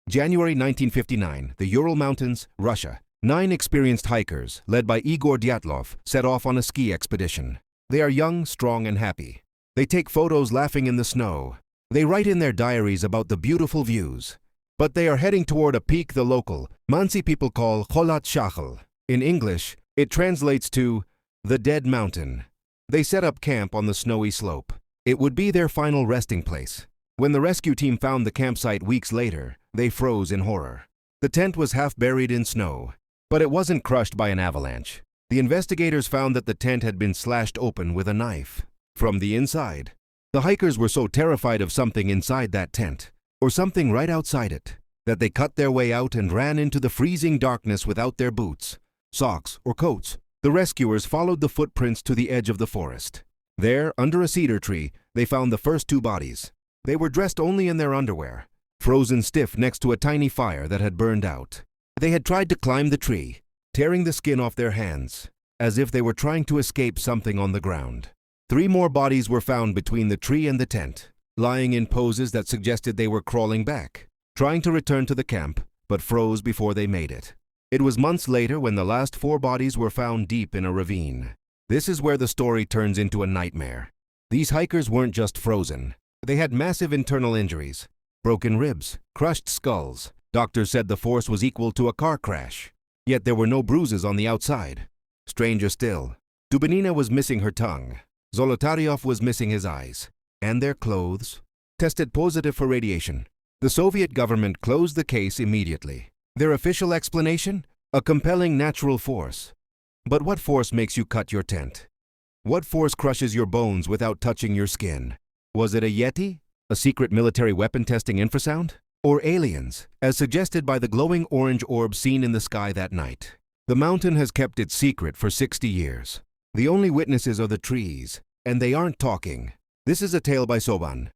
January 1959, the Ural Mountains, Russia. 9 experienced hikers, led by Igor Dyatlov, set off on a ski expedition. They are young, strong, and happy. They take photos laughing in the snow. They write in their diaries about the beautiful views. But they are heading toward a peak the local, Mansi people call Kholat Shachel. In English, it translates to the Dead Mountain. They set up camp on the snowy slope. It would be their final resting place. When the rescue team found the campsite weeks later, they froze in horror. The tent was half buried in snow. But it wasn't crushed by an avalanche. The investigators found that the tent had been slashed open with a knife from the inside. The hikers were so terrified of something inside that tent, or something right outside it, that they cut their way out and ran into the freezing darkness without their boots, socks, or coats. The rescuers followed the footprints to the edge of the forest. There, under a cedar tree, they found the first 2 bodies. They were dressed only in their underwear, frozen stiff next to a tiny fire that had burned out. They had tried to climb the tree, tearing the skin off their hands, as if they were trying to escape something on the ground. 3 more bodies were found between the tree and the tent, lying in poses that suggested they were crawling back, trying to return to the camp, but froze before they made it. It was months later when the last 4 bodies were found deep in a ravine. This is where the story turns into a nightmare. These hikers weren't just frozen. They had massive internal injuries, broken ribs, crushed skulls. Doctors said the force was equal to a car crash. Yet there were no bruises on the outside. Stranger still, Dubinina was missing her tongue. Zolotaryov was missing his eyes. And their clothes tested positive for radiation. The Soviet government closed the case immediately. Their official explanation? A compelling natural force. But what force makes you cut your tent? What force crushes your bones without touching your skin? Was it a Yeti? A secret military weapon testing infrasound? Or aliens, as suggested by the glowing orange orb seen in the sky that night? The mountain has kept its secret for 60 years. The only witnesses are the trees, and they aren't talking. This is a tale by Soban.